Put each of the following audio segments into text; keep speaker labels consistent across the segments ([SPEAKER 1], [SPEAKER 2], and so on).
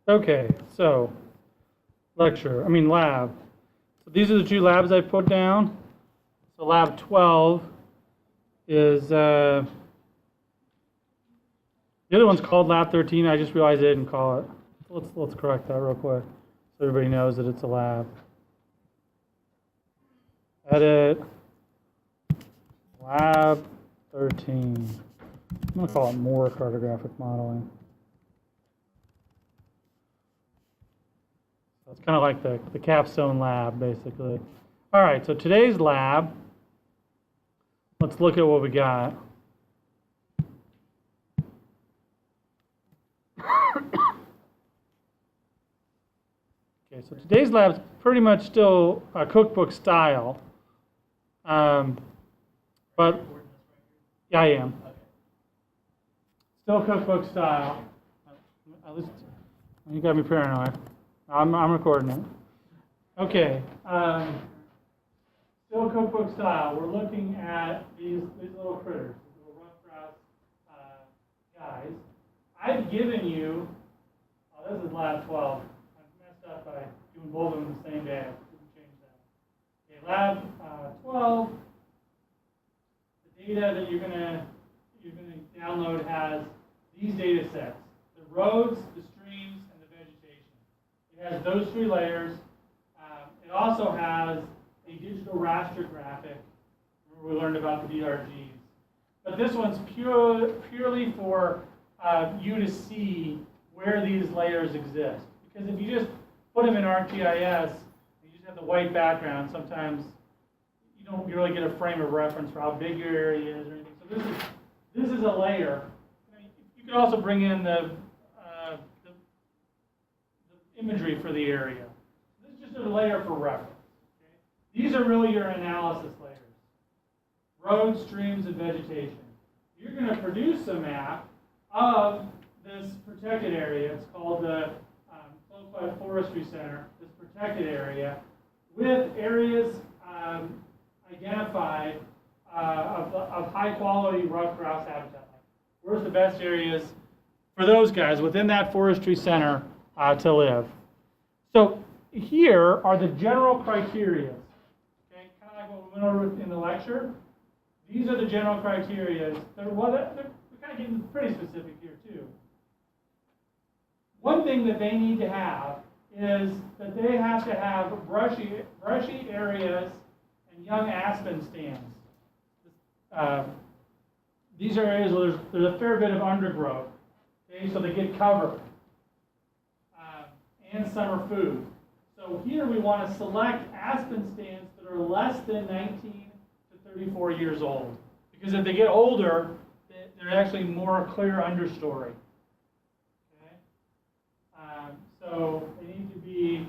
[SPEAKER 1] Okay, so lab. So these are the two labs I put down. So lab 12 is, the other one's called lab 13. I just realized I didn't call it. Let's correct that real quick so everybody knows that it's a lab. Edit, lab 13. I'm going to call it more cartographic modeling. So it's kind of like the capstone lab, basically. All right, so today's lab, let's look at what we got. Okay, so today's lab is pretty much still a cookbook style. But yeah, I am. Still cookbook style. At least you got me paranoid. I'm recording it. Okay. Still cookbook style. We're looking at these little critters, these little ruffed grouse guys. I've given you. Oh, this is lab 12. I messed up by doing both of them the same day. I didn't change that. Okay, lab 12. The data that you're gonna download has these data sets: the roads, the streams, and the vegetation. It has those three layers. It also has a digital raster graphic. Remember we learned about the DRGs. But this one's purely for you to see where these layers exist. Because if you just put them in ArcGIS, you just have the white background, sometimes you don't really get a frame of reference for how big your area is or anything. So this is a layer. You can also bring in the imagery for the area. This is just a layer for reference. Okay? These are really your analysis layers. Roads, streams, and vegetation. You're going to produce a map of this protected area. It's called the Close Forestry Center, this protected area, with areas identified of high quality ruffed grouse habitat. Where's the best areas for those guys within that forestry center to live? So here are the general criteria. Okay, kind of like what we went over in the lecture. These are the general criteria. They're kind of getting pretty specific here too. One thing that they need to have is that they have to have brushy areas and young aspen stands. These are areas where there's a fair bit of undergrowth, okay, so they get cover and summer food. So here we want to select aspen stands that are less than 19 to 34 years old, because if they get older, they're actually more clear understory. Okay, so they need to be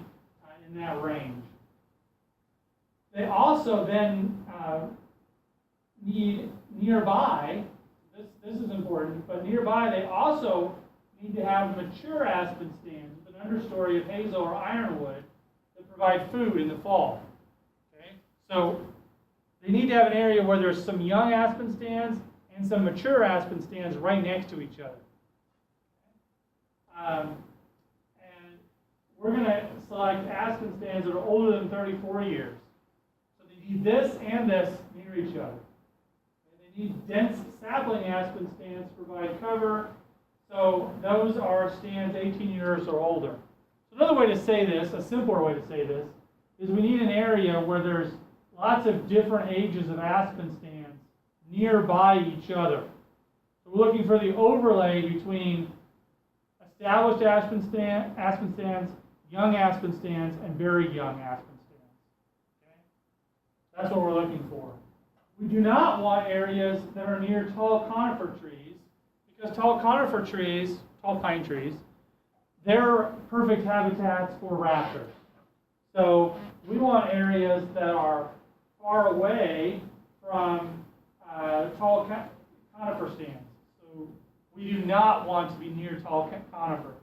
[SPEAKER 1] in that range. They also then need nearby, this is important, but nearby they also need to have mature aspen stands with an understory of hazel or ironwood that provide food in the fall. Okay? So they need to have an area where there's some young aspen stands and some mature aspen stands right next to each other. And we're going to select aspen stands that are older than 34 years. So they need this and this near each other. They need dense sapling aspen stands to provide cover. So those are stands 18 years or older. So another way to say this, a simpler way to say this, is we need an area where there's lots of different ages of aspen stands nearby each other. So we're looking for the overlay between established aspen stands, young aspen stands, and very young aspen stands. Okay? That's what we're looking for. We do not want areas that are near tall conifer trees, because tall pine trees, they're perfect habitats for raptors. So we want areas that are far away from tall conifer stands. So we do not want to be near tall conifers.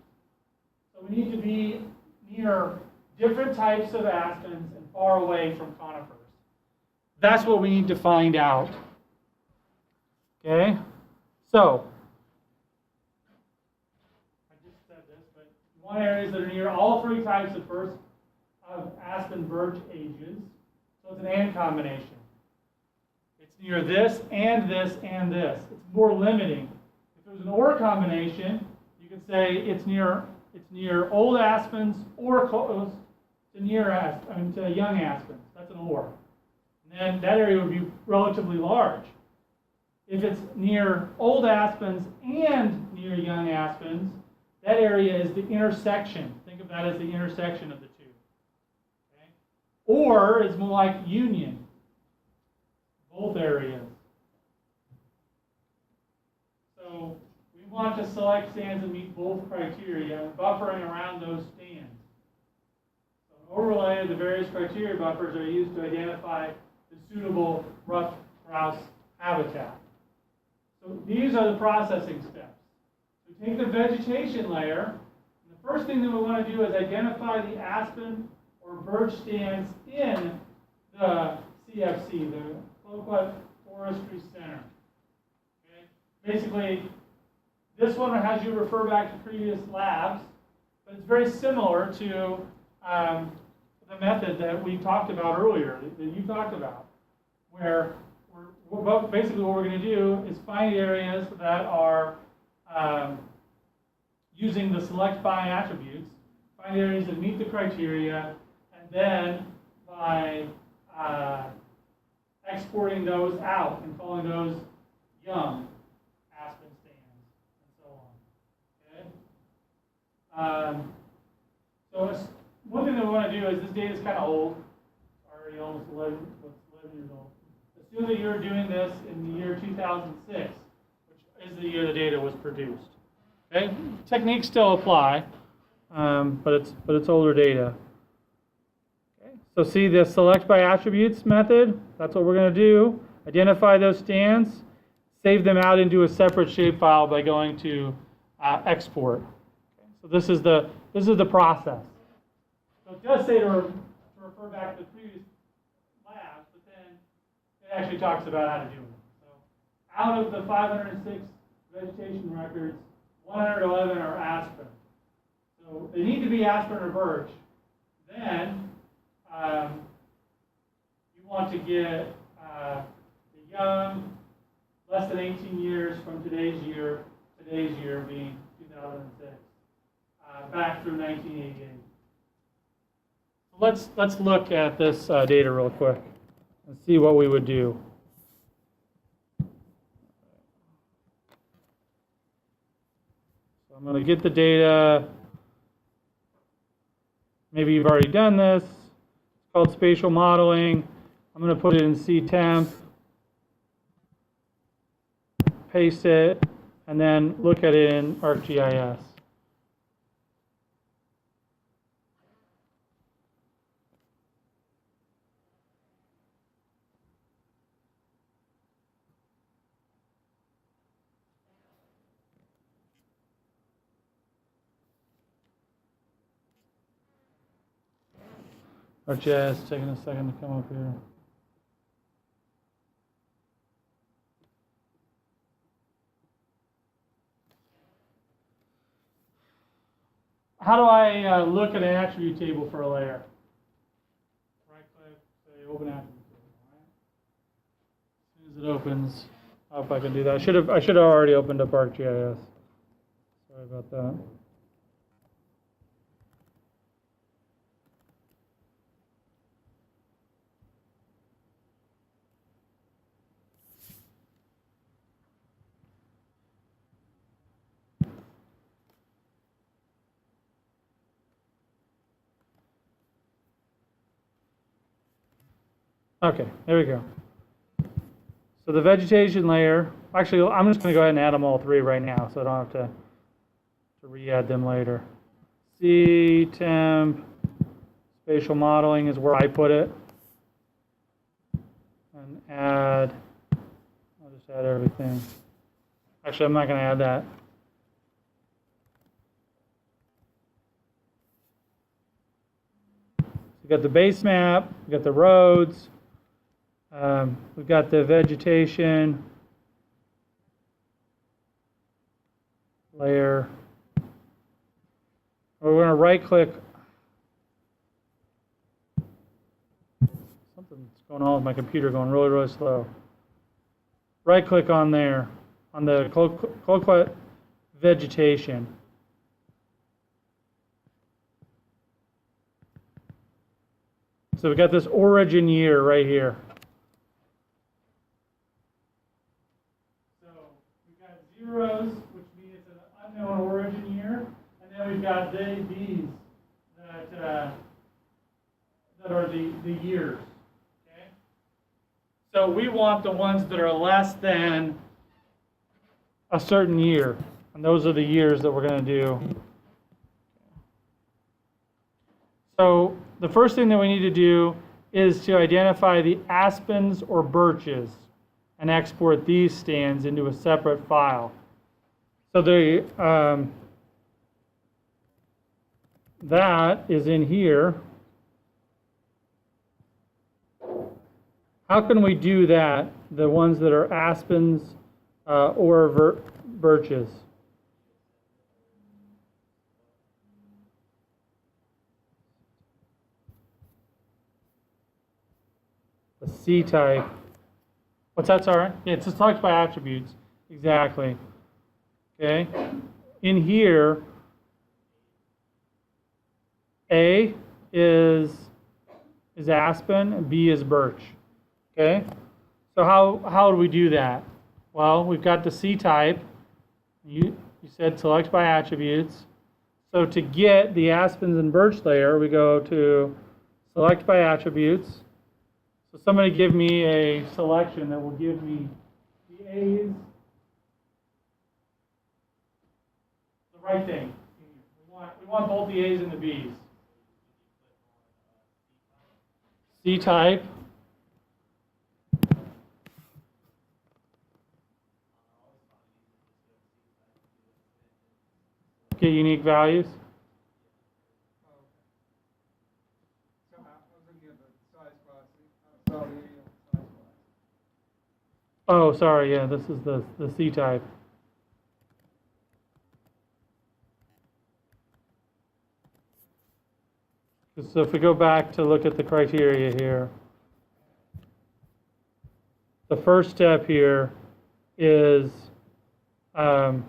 [SPEAKER 1] So we need to be near different types of aspens and far away from conifers. That's what we need to find out. Okay? So, I just said this, but You want areas that are near all three types of aspen birch ages. So it's an and combination. It's near this and this and this. It's more limiting. If it was an or combination, you could say it's near old aspens or close to to young aspens. That's an or. And then that area would be relatively large. If it's near old aspens and near young aspens, that area is the intersection. Think of that as the intersection of the two. Okay? Or it's more like union, both areas. So we want to select stands that meet both criteria and buffering around those stands. So an overlay of the various criteria buffers are used to identify the suitable ruffed grouse habitat. So these are the processing steps. We take the vegetation layer, and the first thing that we want to do is identify the aspen or birch stands in the CFC, the Cloquet Forestry Center. Okay? Basically, this one has you refer back to previous labs, but it's very similar to the method that we talked about earlier, that you talked about, where basically what we're going to do is find areas that are using the select by attributes, find areas that meet the criteria, and then by exporting those out and calling those young aspen stands and so on. Okay? So one thing that we want to do is this data is kind of old, already almost 11 years old. Assume that you're doing this in the year 2006, which is the year the data was produced. Okay, techniques still apply, but it's older data. Okay, so see the select by attributes method. That's what we're going to do. Identify those stands, save them out into a separate shapefile by going to export. Okay, so this is the process. So it does say to refer back to the previous labs, but then it actually talks about how to do it. So out of the 506 vegetation records, 111 are aspen. So they need to be aspen or birch. Then you want to get the young, less than 18 years from today's year being 2006, back through 1988. Let's look at this data real quick and see what we would do. So I'm going to get the data. Maybe you've already done this. It's called spatial modeling. I'm going to put it in CTemp, paste it, and then look at it in ArcGIS. ArcGIS taking a second to come up here. How do I look at an attribute table for a layer? Right click, say open attribute table. Right? As soon as it opens, I hope I can do that. I should have already opened up ArcGIS. Sorry about that. Okay, there we go. So the vegetation layer, actually, I'm just going to go ahead and add them all three right now, so I don't have to re-add them later. CTemp, spatial modeling is where I put it. And I'll just add everything. Actually, I'm not going to add that. We've got the base map, we've got the roads, we've got the vegetation layer. We're going to right click. Something's going on with my computer going really, really slow. Right click on there, on the cold cut vegetation. So we got this origin year right here. So we've got zeros, which means it's an unknown origin year, and then we've got these that are the years. Okay. So we want the ones that are less than a certain year, and those are the years that we're going to do. So the first thing that we need to do is to identify the aspens or birches and export these stands into a separate file. So that is in here. How can we do that, the ones that are aspens or birches? The C type. What's that, sorry? Yeah, it's just selected by attributes. Exactly. Okay. In here, A is aspen and B is birch. Okay. So how do we do that? Well, we've got the C type. You said select by attributes. So to get the aspens and birch layer, we go to select by attributes. So somebody give me a selection that will give me the A's, the right thing. We want both the A's and the B's. C type. Get unique values. Oh, sorry, yeah, this is the C type. So if we go back to look at the criteria here, the first step here is to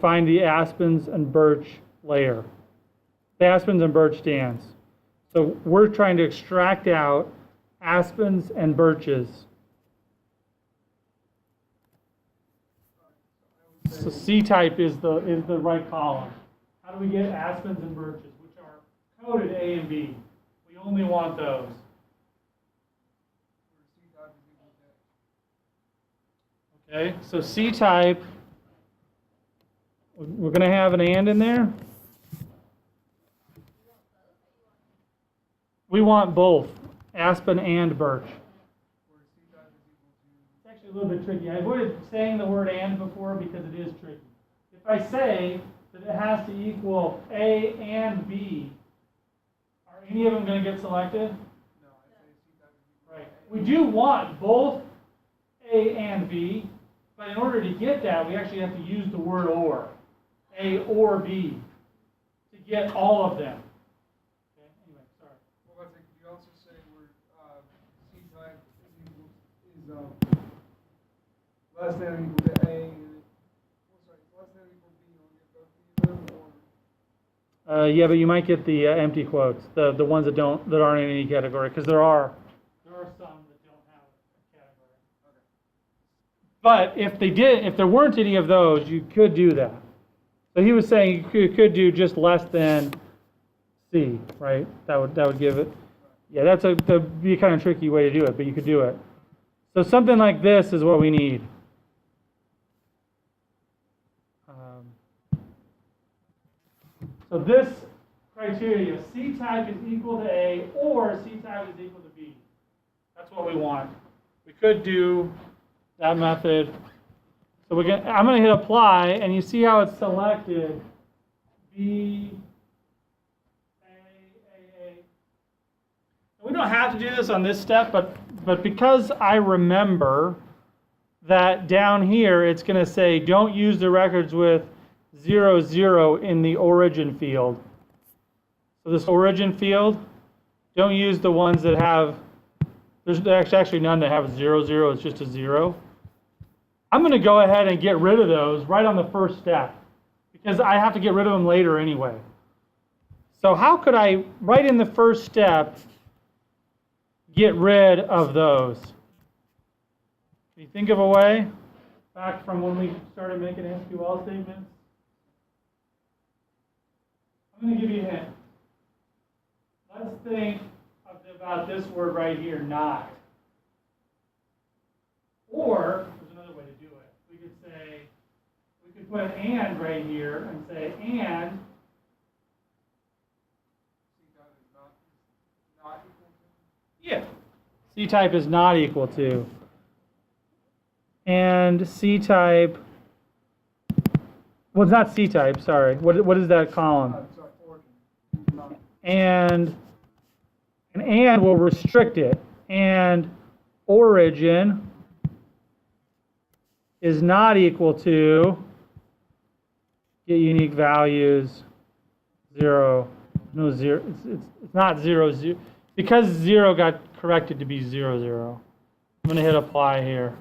[SPEAKER 1] find the aspens and birch layer, the aspens and birch stands. So we're trying to extract out aspens and birches. So C type is the right column. How do we get aspens and birches, which are coded A and B? We only want those. Okay, so C type, we're going to have an and in there. We want both, aspen and birch. It's actually a little bit tricky. I avoided saying the word and before because it is tricky. If I say that it has to equal A and B, are any of them going to get selected? No. Right. We do want both A and B, but in order to get that, we actually have to use the word or. A or B to get all of them. Okay, anyway, sorry.
[SPEAKER 2] Well, I think you also say where C type is less than or equal to A, and less than or equal to B, you'll get both of them, or?
[SPEAKER 1] Yeah, but you might get the empty quotes, the ones that aren't in any category, because there are some that don't have a category. Okay. But if there weren't any of those, you could do that. So he was saying you could do just less than C, right? That would give it. Yeah, that'd be a kind of tricky way to do it, but you could do it. So something like this is what we need. So this criteria, C type is equal to A or C type is equal to B. That's what we want. We could do that method. So I'm going to hit apply, and you see how it's selected. B, A. We don't have to do this on this step, but because I remember that down here it's going to say don't use the records with 00 in the origin field. So this origin field, don't use the ones that have, there's actually none that have 0, 0, it's just a 0. I'm going to go ahead and get rid of those right on the first step because I have to get rid of them later anyway. So how could I, right in the first step, get rid of those? Can you think of a way? Back from when we started making SQL statements? I'm going to give you a hint. Let's think about this word right here, not. Or, there's another way to do it. We could say, we could put an and right here and say, and yeah, C-type is not equal to. And C-type, well, it's not C-type, sorry. What is that column? And will restrict it. And origin is not equal to, get unique values, 0. No 0, it's not 0, 0. Because 0 got corrected to be 0, 0. I'm going to hit apply here.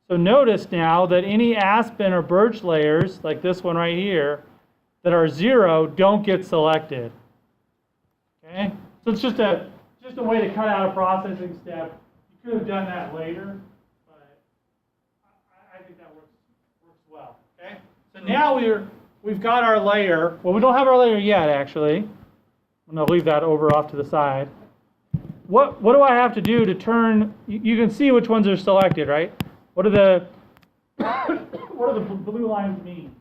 [SPEAKER 1] So notice now that any aspen or birch layers, like this one right here, that are 0 don't get selected. Okay? So it's just a way to cut out a processing step. You could have done that later, but I think that works well. Okay? So now we've got our layer. Well, we don't have our layer yet, actually. I'm going to leave that over off to the side. What do I have to do to turn? You can see which ones are selected, right? What do the blue lines mean?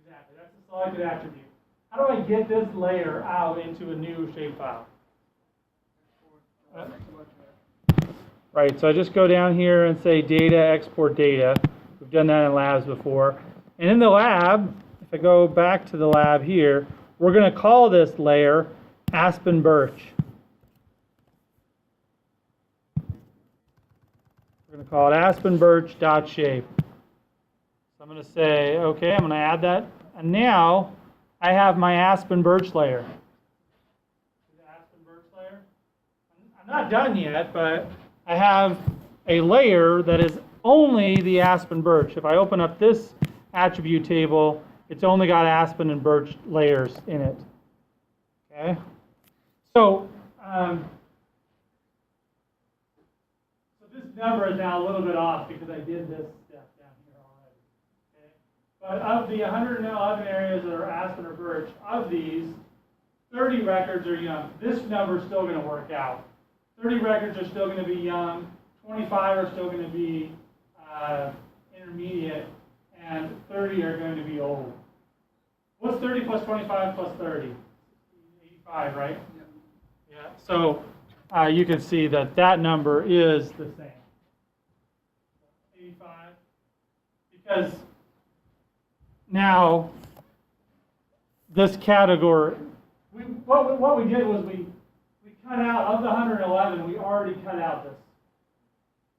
[SPEAKER 1] Exactly. That's the selected attribute. How do I get this layer out into a new shapefile? Right. So I just go down here and say data, export data. We've done that in labs before. And in the lab, if I go back to the lab here, we're going to call this layer aspen birch. We're going to call it aspen birch dot shape. So I'm going to say, okay, I'm going to add that. And now I have my aspen birch layer. See the aspen birch layer? I'm not done yet, but I have a layer that is only the aspen birch. If I open up this attribute table, it's only got aspen and birch layers in it. Okay? So, this number is now a little bit off because I did this step down here already. Okay? But of the 111 areas that are aspen or birch, of these, 30 records are young. This number is still going to work out. 30 records are still going to be young. 25 are still going to be intermediate. And 30 are going to be old. What's 30 plus 25 plus 30? 85, right? Yeah. So you can see that that number is the same. 85. Because now this category, what we did was we cut out, of the 111, we already cut out this.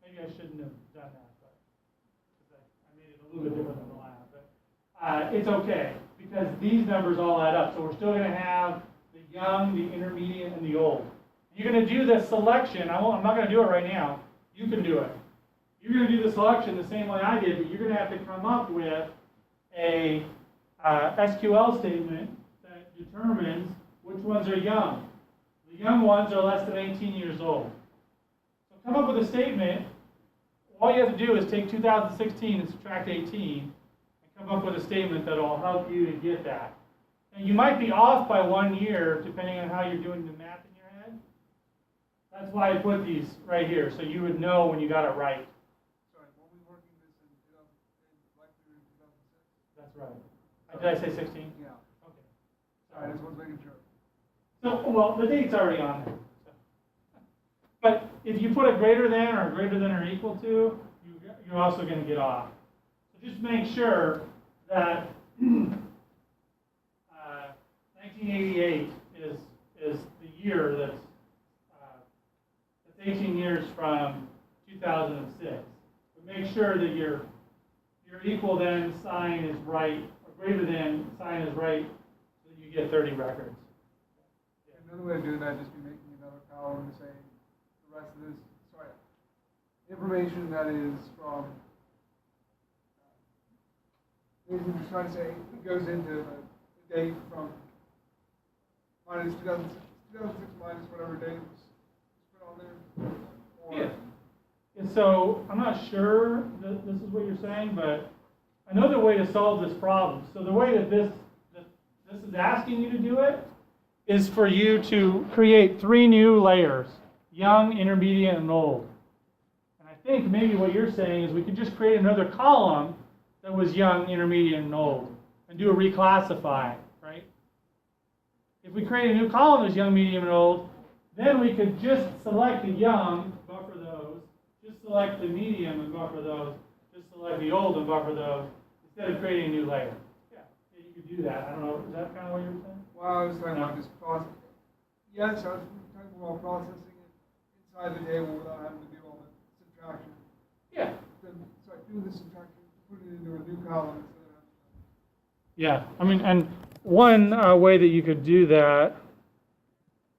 [SPEAKER 1] Maybe I shouldn't have done that, but I made it a little bit different than the lab. But it's okay, because these numbers all add up. So we're still going to have the young, the intermediate, and the old. You're going to do the selection. I'm not going to do it right now. You can do it. You're going to do the selection the same way I did, but you're going to have to come up with a SQL statement that determines which ones are young. The young ones are less than 18 years old. So come up with a statement. All you have to do is take 2016 and subtract 18 and come up with a statement that will help you to get that. And you might be off by 1 year depending on how you're doing the math in your head. That's why I put these right here, so you would know when you got it right.
[SPEAKER 2] Sorry, were we working this in 2006?
[SPEAKER 1] That's right. Did I say 16?
[SPEAKER 2] Yeah.
[SPEAKER 1] Okay.
[SPEAKER 2] Sorry, I just was making sure.
[SPEAKER 1] So, well, the date's already on there. So. But if you put a greater than or greater than or equal to, you're also going to get off. So just make sure that 1988 is the year that's 18 years from 2006. But make sure that your equal then sign is right, or greater than sign is right, so that you get 30 records.
[SPEAKER 2] Another way of doing that is just be making another column saying the rest of this, information that is from, basically just trying to say it goes into the date from minus 2006 minus whatever date was put on there. Or,
[SPEAKER 1] Yeah. And so I'm not sure that this is what you're saying, but another way to solve this problem. So the way that this is asking you to do it is for you to create 3 new layers: young, intermediate, and old. And I think maybe what you're saying is we could just create another column that was young, intermediate, and old, and do a reclassify, right? If we create a new column that's young, medium, and old, then we could just select the young, buffer those, just select the medium and buffer those, just select the old and buffer those, instead of creating a new layer. Yeah, you could do that. I don't know, is that kind of what you were saying?
[SPEAKER 2] well, I was talking about just process. Yes, I was talking about processing it inside the table without having to do all the subtraction.
[SPEAKER 1] Yeah.
[SPEAKER 2] Then, so I do the subtraction, put it into a new column instead of.
[SPEAKER 1] Yeah, I mean, and one way that you could do that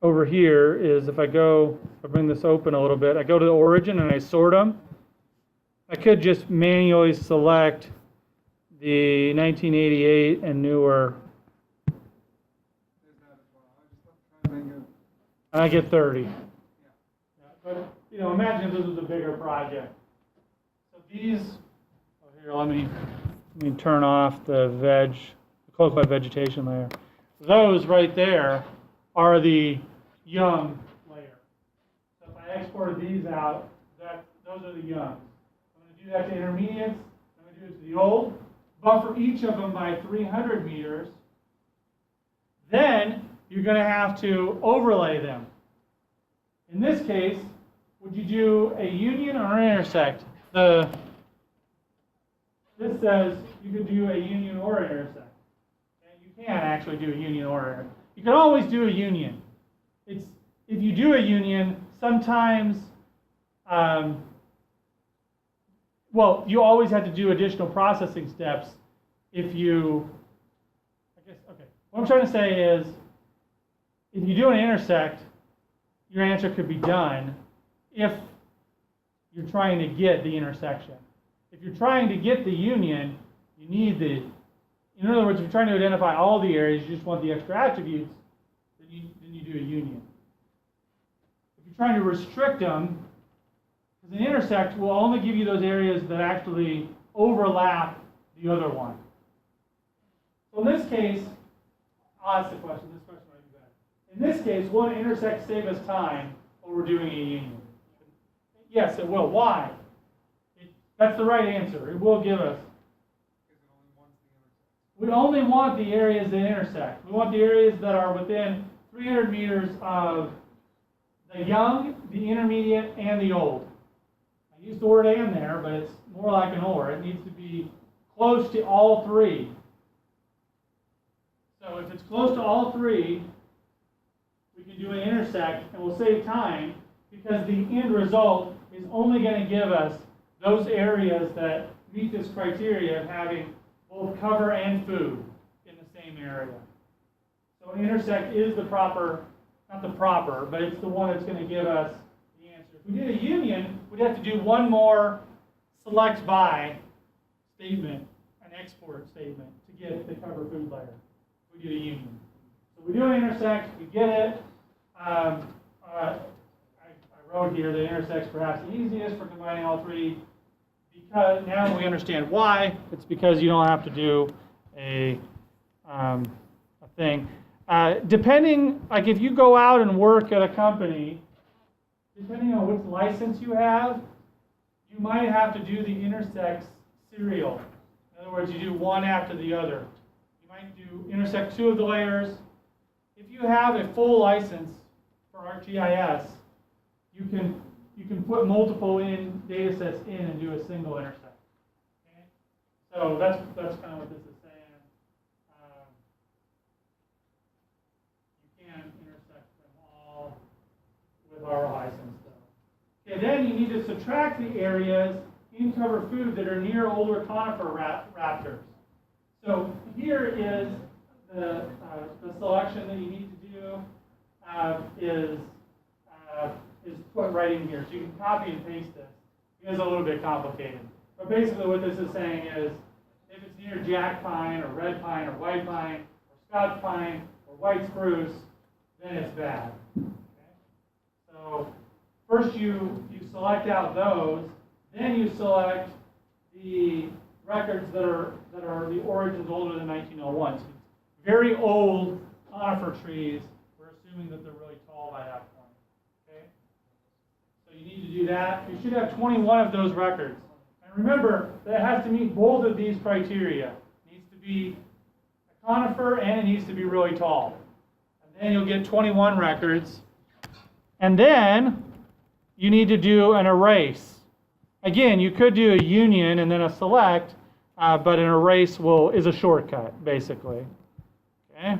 [SPEAKER 1] over here is if I bring this open a little bit, I go to the origin and I sort them. I could just manually select the 1988 and newer,
[SPEAKER 2] There's that as well. I just trying to think of.
[SPEAKER 1] and I get 30.
[SPEAKER 2] Yeah.
[SPEAKER 1] Yeah, but, imagine if this was a bigger project. So these, here, let me turn off the close my vegetation layer. Those right there are the young layer. So if I exported these out, those are the young. I'm going to do that to intermediates. I'm going to do it to the old. Buffer each of them by 300 meters. Then you're going to have to overlay them. In this case, would you do a union or an intersect? This says you could do a union or an intersect. And you can actually do a union or an intersect. You can always do a union. If you do a union, sometimes, you always have to do additional processing steps what I'm trying to say is, if you do an intersect, your answer could be done if you're trying to get the intersection. If you're trying to get the union, you need in other words, if you're trying to identify all the areas, you just want the extra attributes, then you do a union. If you're trying to restrict them, because an intersect will only give you those areas that actually overlap the other one. So in this case, I'll ask the question. This question might be better. In this case, will an intersect save us time over doing a union? Yes, it will. Why? That's the right answer. It will give us. We only want the areas that intersect. We want the areas that are within 300 meters of the young, the intermediate, and the old. I used the word "and" there, but it's more like an "or." It needs to be close to all three. So if it's close to all three, we can do an intersect, and we'll save time because the end result is only going to give us those areas that meet this criteria of having both cover and food in the same area. So an intersect is the proper, not the proper, but it's the one that's going to give us the answer. If we did a union, we'd have to do one more select by statement, an export statement, to get the cover food layer. If we did a union. So we do an intersect, we get it. I wrote here the intersect's perhaps the easiest for combining all three. Because now we understand why. It's because you don't have to do a thing. Depending, like if you go out and work at a company, depending on which license you have, you might have to do the intersects serial. In other words, you do one after the other. You might do intersect two of the layers. If you have a full license for ArcGIS, you can put multiple data sets in and do a single intersect. Okay? So that's kind of what this is saying. You can intersect them all with our license, though. Okay, then you need to subtract the areas in cover food that are near older conifer raptors. So here is the selection that you need to do is put right in here. So you can copy and paste this. It is a little bit complicated. But basically what this is saying is if it's near jack pine or red pine or white pine or Scotch pine or white spruce, then it's bad. Okay? So first you select out those, then you select the records that are the origins older than 1901. So very old conifer trees, we're assuming that they're really tall by that point. Okay? So you need to do that. You should have 21 of those records. And remember that it has to meet both of these criteria. It needs to be a conifer and it needs to be really tall. And then you'll get 21 records. And then you need to do an erase. Again, you could do a union and then a select, but an erase is a shortcut, basically. Okay.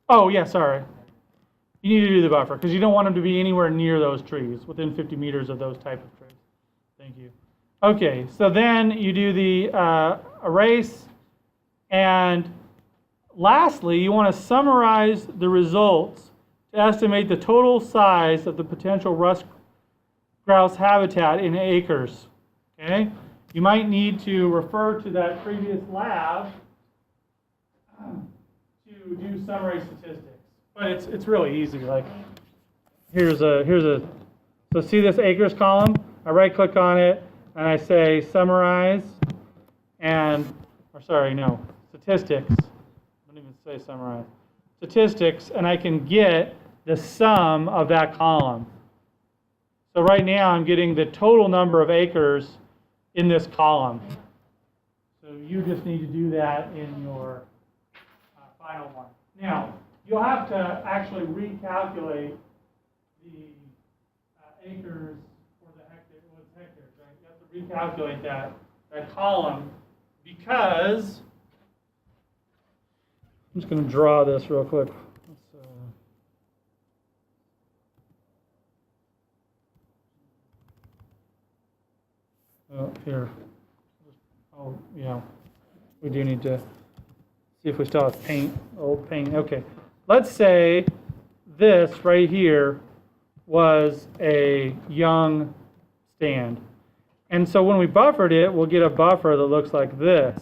[SPEAKER 1] Oh, yeah, sorry. You need to do the buffer because you don't want them to be anywhere near those trees, within 50 meters of those type of trees. Thank you. Okay, so then you do the erase. And lastly, you want to summarize the results to estimate the total size of the potential rust grouse habitat in acres. Okay? You might need to refer to that previous lab to do summary statistics. But it's really easy. Like here's a so see this acres column? I right click on it and I say summarize statistics. I don't even say summarize. Statistics, and I can get the sum of that column. So right now I'm getting the total number of acres in this column. So you just need to do that in your final one. Now, you'll have to actually recalculate the acres or the hectares, well, it's hectares, right? You have to recalculate that column because, I'm just going to draw this real quick. Here. Oh, yeah. We do need to see if we still have paint, old paint. Okay. Let's say this right here was a young stand. And so when we buffered it, we'll get a buffer that looks like this.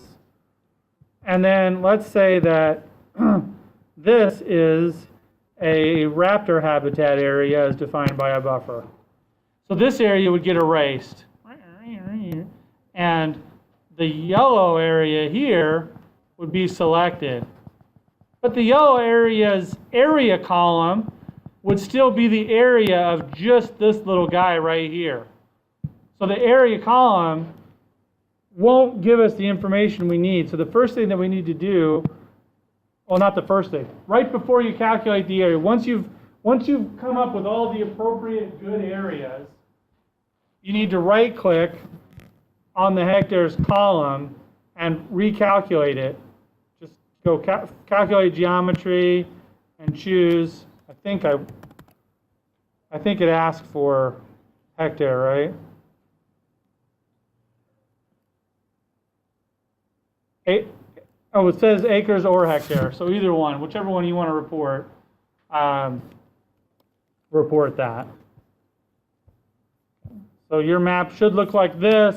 [SPEAKER 1] And then let's say that this is a raptor habitat area as defined by a buffer. So this area would get erased. And the yellow area here would be selected. But the yellow area's area column would still be the area of just this little guy right here. So the area column won't give us the information we need. So the first thing that we need to do, well, not the first thing, right before you calculate the area, once you've come up with all the appropriate good areas, you need to right click on the hectares column and recalculate it. Just go calculate geometry and choose. I think it asked for hectare, right? It says acres or hectare. So either one, whichever one you want to report, report that. So your map should look like this.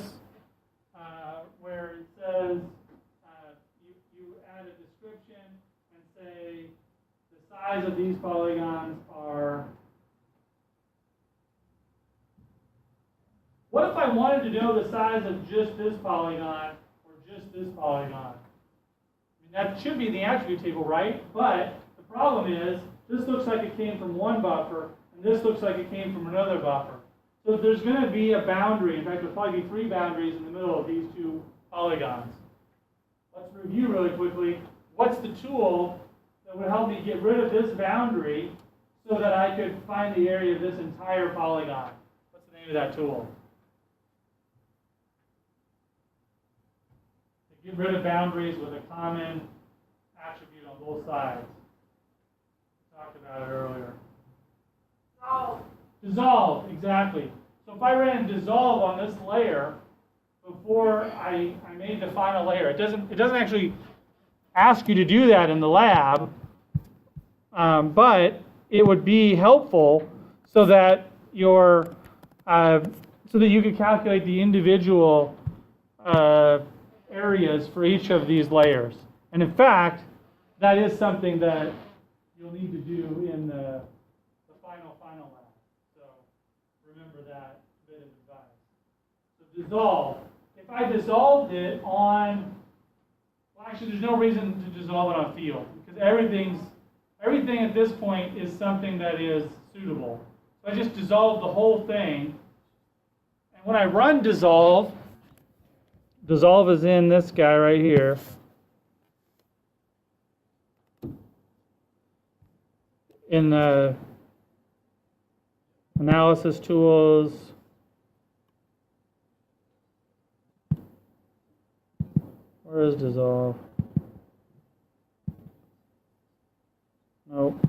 [SPEAKER 1] Where it says you add a description and say the size of these polygons are. What if I wanted to know the size of just this polygon or just this polygon? I mean, that should be the attribute table, right? But the problem is this looks like it came from one buffer and this looks like it came from another buffer. So there's going to be a boundary. In fact, there'll probably be 3 boundaries in the middle of these 2 polygons. Let's review really quickly. What's the tool that would help me get rid of this boundary so that I could find the area of this entire polygon? What's the name of that tool? To get rid of boundaries with a common attribute on both sides. We talked about it earlier. Dissolve, exactly. So if I ran dissolve on this layer, before I made the final layer. It doesn't actually ask you to do that in the lab, but it would be helpful so that so that you could calculate the individual areas for each of these layers. And in fact, that is something that you'll need to do in the final lab. So remember that bit of advice. So dissolve. If I dissolved it on, well, actually, there's no reason to dissolve it on field because everything at this point is something that is suitable. So I just dissolve the whole thing. And when I run dissolve is in this guy right here. In the analysis tools, where is dissolve? Nope.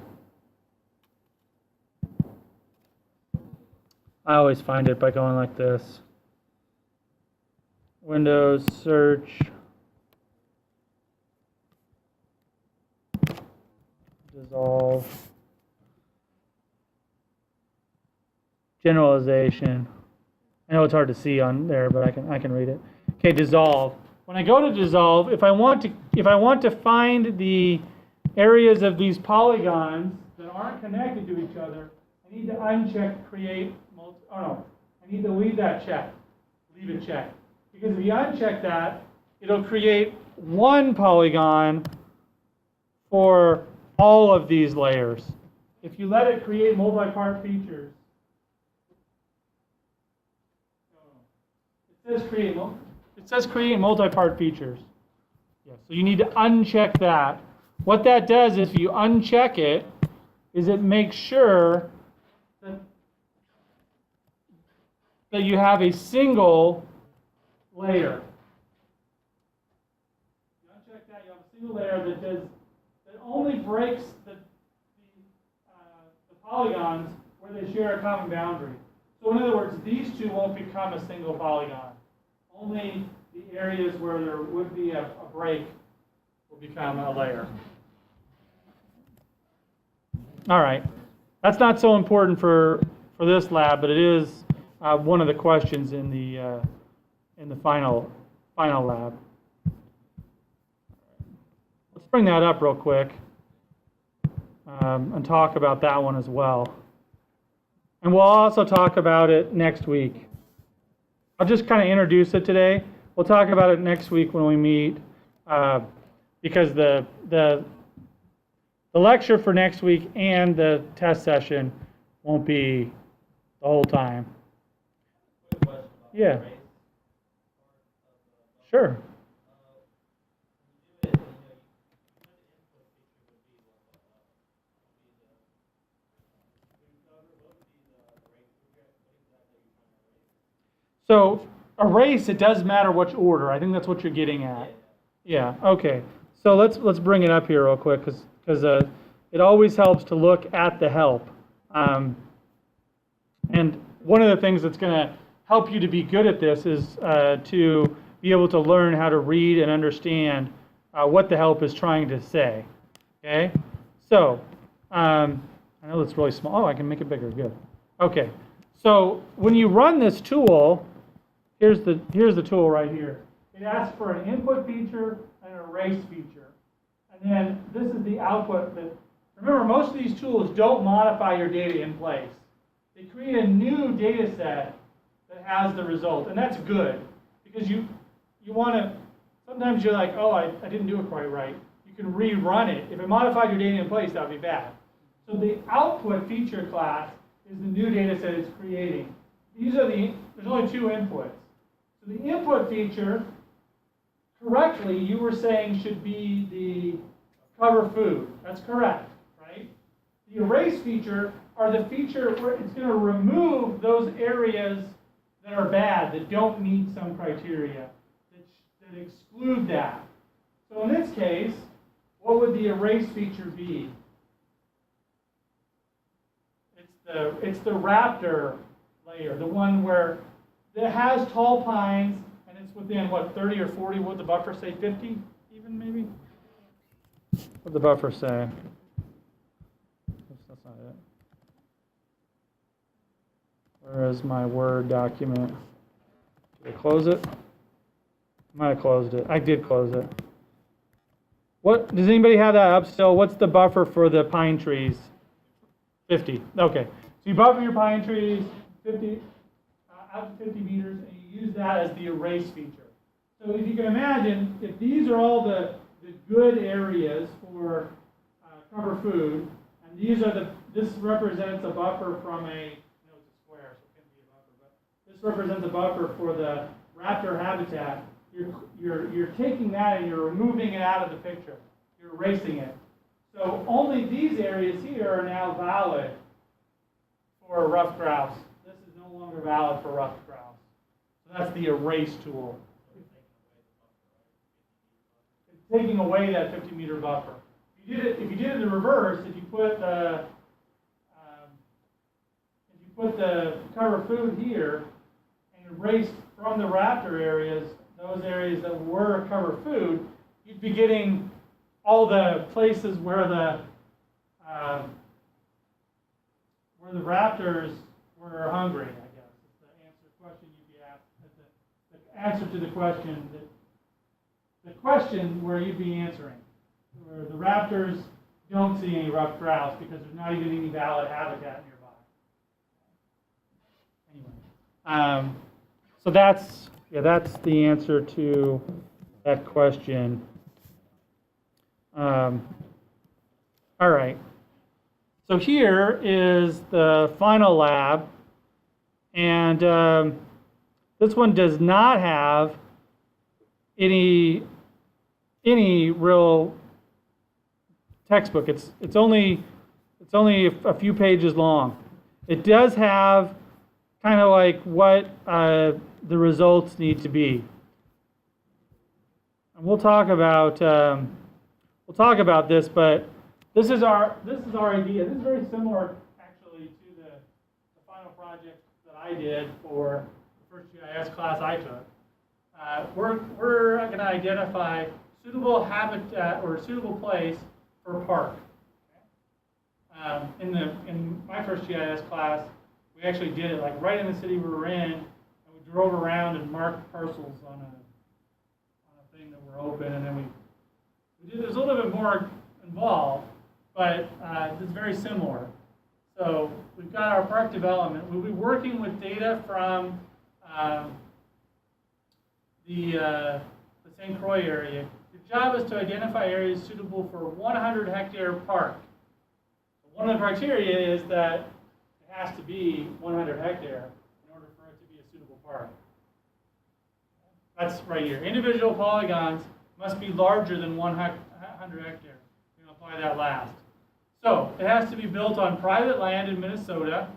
[SPEAKER 1] I always find it by going like this. Windows, search, dissolve, generalization. I know it's hard to see on there, but I can read it. Okay, dissolve. When I go to dissolve, if I want to find the areas of these polygons that aren't connected to each other, I need to uncheck create. I need to leave that check. Leave it checked. Because if you uncheck that, it'll create one polygon for all of these layers. If you let it create multi-part features, it says create multi-part features. Yeah, so you need to uncheck that. What that does, if you uncheck it, is it makes sure that you have a single layer. You uncheck that, you have a single layer that only breaks the polygons where they share a common boundary. So in other words, these two won't become a single polygon. Only the areas where there would be a break will become a layer. All right, that's not so important for this lab, but it is one of the questions in the final lab. Let's bring that up real quick and talk about that one as well. And we'll also talk about it next week. I'll just kind of introduce it today. We'll talk about it next week when we meet because the lecture for next week and the test session won't be the whole time. Yeah. Sure. So erase, it does matter which order. I think that's what you're getting at. Yeah. Okay. So let's bring it up here real quick because it always helps to look at the help. And one of the things that's going to help you to be good at this is to be able to learn how to read and understand what the help is trying to say. Okay. So I know it's really small. Oh, I can make it bigger. Good. Okay. So when you run this tool, here's the tool right here. It asks for an input feature and an erase feature. And then this is the output that, remember, most of these tools don't modify your data in place. They create a new data set that has the result. And that's good because you want to, sometimes you're like, oh, I didn't do it quite right. You can rerun it. If it modified your data in place, that would be bad. So the output feature class is the new data set it's creating. There's only two inputs. So the input feature, correctly, you were saying should be the cover food. That's correct, right? The erase feature are the feature where it's going to remove those areas that are bad, that don't meet some criteria, that exclude that. So in this case, what would the erase feature be? It's the raptor layer, the one where it has tall pines and it's within, what, 30 or 40, what would the buffer say, 50 even maybe? What'd the buffer say? Oops, that's not it. Where is my Word document? Did I close it? I might have closed it. I did close it. What, does anybody have that up still? What's the buffer for the pine trees? 50. Okay. So you buffer your pine trees 50, out to 50 meters, and you use that as the erase feature. So if you can imagine, if these are all the good areas for cover food, and these are this represents a buffer from it's a square, so it can't be a buffer, but this represents a buffer for the raptor habitat. You're taking that and you're removing it out of the picture. You're erasing it. So only these areas here are now valid for rough grouse. This is no longer valid for rough grouse. So that's the erase tool. It's taking away that 50-meter buffer. If you did it in reverse, if you put the cover food here and erased from the raptor areas those areas that were cover food, you'd be getting all the places where the raptors were hungry, I guess. It's the question you'd be asked. The answer to the question where you'd be answering. Where the raptors don't see any rough grouse because there's not even any valid habitat nearby. Anyway, so that's the answer to that question. All right. So here is the final lab, and this one does not have any real textbook. It's only a few pages long. It does have kind of like what the results need to be, and we'll talk about this. But this is our idea. This is very similar, actually, to the final project that I did for the first GIS class I took. We're going to identify suitable habitat or suitable place for a park. In my first GIS class, we actually did it like right in the city we were in, and we drove around and marked parcels on a thing that were open, and then we did. There's a little bit more involved, but it's very similar. So we've got our park development. We'll be working with data from the St. Croix area. Your job is to identify areas suitable for 100-hectare park. One of the criteria is that it has to be 100 hectare in order for it to be a suitable park. That's right here. Individual polygons must be larger than 100 hectare. We're going to apply that last. So it has to be built on private land in Minnesota.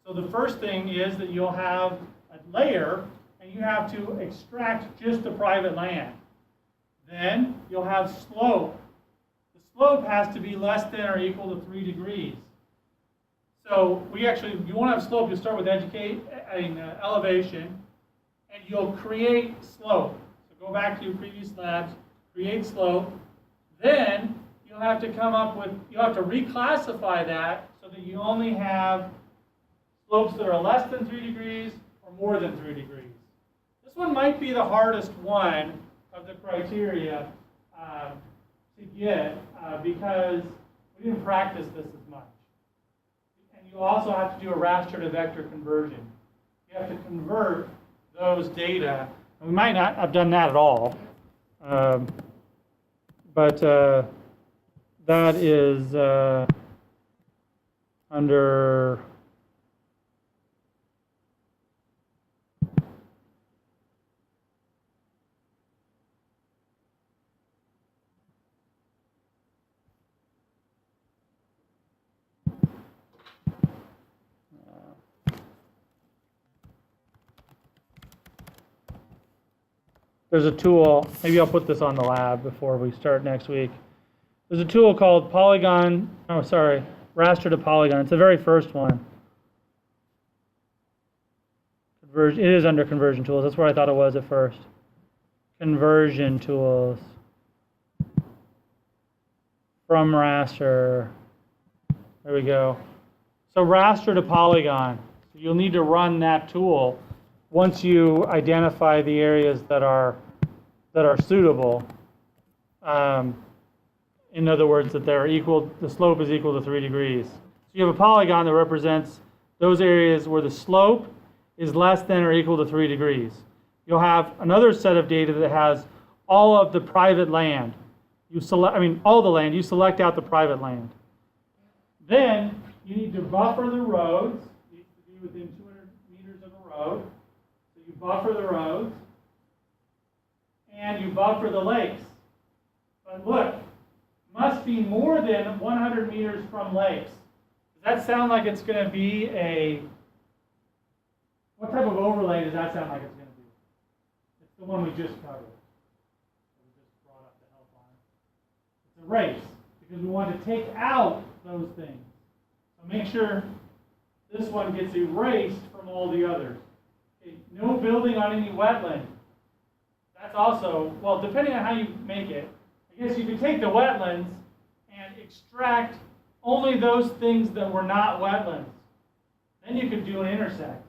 [SPEAKER 1] So the first thing is that you'll have a layer, and you have to extract just the private land. Then you'll have slope. The slope has to be less than or equal to 3 degrees. So you won't have slope. You'll start with elevation, and you'll create slope. So go back to your previous labs, create slope. Then you'll have to reclassify that so that you only have slopes that are less than 3 degrees or more than 3 degrees. This one might be the hardest one of the criteria to get because we didn't practice this as much. And you also have to do a raster to vector conversion. You have to convert those data. And we might not have done that at all. But that is under there's a tool, maybe I'll put this on the lab before we start next week. There's a tool called raster to polygon. It's the very first one. It is under conversion tools. That's where I thought it was at first. conversion tools from raster. There we go. So raster to polygon. So you'll need to run that tool once you identify the areas that are suitable. In other words, that they're equal, the slope is equal to 3 degrees. So you have a polygon that represents those areas where the slope is less than or equal to 3 degrees. You'll have another set of data that has all of the private land. You select, all the land, you select out the private land. Then you need to buffer the roads. It needs to be within 200 meters of a road. So you buffer the roads. And you buffer the lakes. But look, must be more than 100 meters from lakes. Does that sound like it's going to be what type of overlay does that sound like it's going to be? It's the one we just covered. We just brought up the helpline. It's a race, because we want to take out those things. So make sure this one gets erased from all the others. Okay, no building on any wetland. That's also, well, depending on how you make it, I guess you could take the wetlands and extract only those things that were not wetlands. Then you could do an intersect.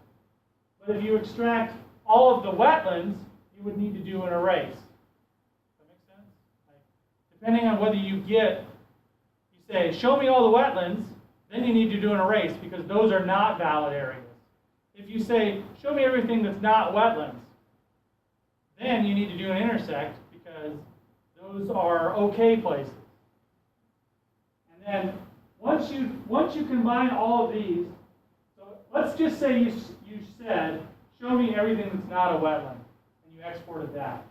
[SPEAKER 1] But if you extract all of the wetlands, you would need to do an erase. Does that make sense? Depending on whether you say, show me all the wetlands, then you need to do an erase because those are not valid areas. If you say, show me everything that's not wetlands, then you need to do an intersect because those are okay places. And then once you combine all of these, so let's just say you said, show me everything that's not a wetland, and you exported that.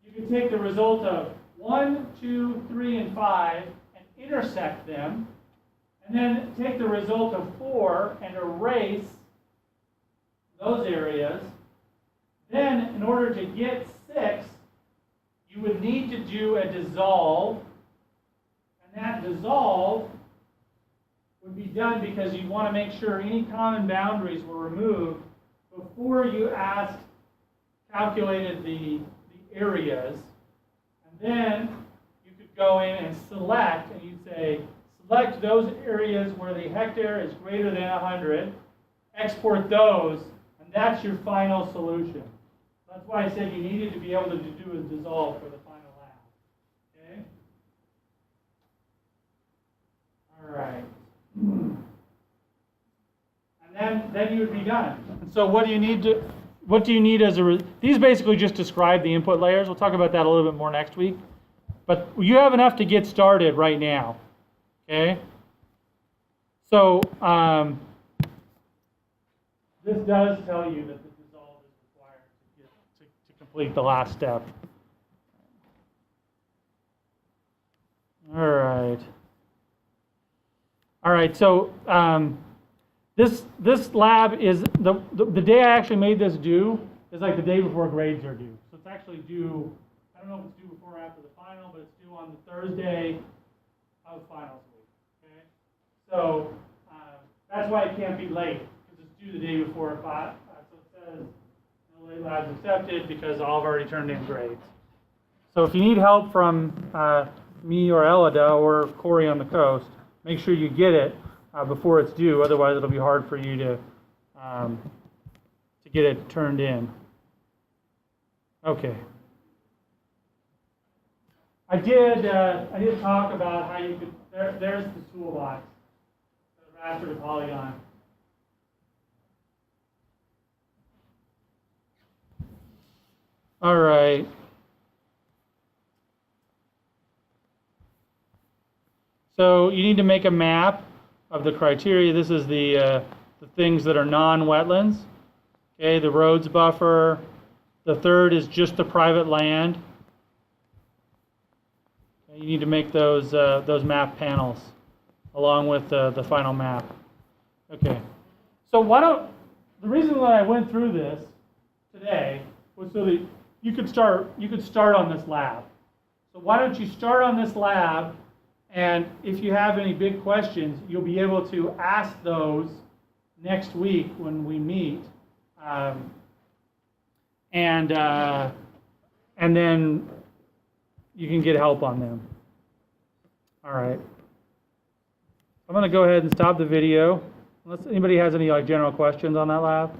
[SPEAKER 1] You can take the result of 1, 2, 3, and 5 and intersect them, and then take the result of 4 and erase those areas. Then, in order to get 6, you would need to do a dissolve, and that dissolve would be done because you want to make sure any common boundaries were removed before you calculated the areas. And then you could go in and select, and you'd say, select those areas where the hectare is greater than 100, export those, and that's your final solution. That's why I said you needed to be able to do a dissolve for the final lab. Okay? All right. And then you would be done. And so what do you need as these basically just describe the input layers. We'll talk about that a little bit more next week. But you have enough to get started right now. Okay? So this does tell you that the dissolve is required to complete the last step. All right, so this lab is, the day I actually made this due is like the day before grades are due. So it's actually due, I don't know if it's due before or after the final, but it's due on the Thursday of finals week, okay? So that's why it can't be late, because it's due the day before 5. So it says no late labs accepted because all have already turned in grades. So if you need help from me or Elida or Corey on the coast, make sure you get it before it's due. Otherwise, it'll be hard for you to get it turned in. Okay. I did talk about how you could. There's the toolbox, the raster to polygon. All right. So you need to make a map of the criteria. This is the things that are non-wetlands. Okay, the roads buffer. The third is just the private land. Okay, you need to make those map panels along with the final map. Okay, so the reason that I went through this today was so that you could start on this lab. So why don't you start on this lab? And if you have any big questions, you'll be able to ask those next week when we meet. And and then you can get help on them. All right. I'm going to go ahead and stop the video, unless anybody has any like general questions on that lab.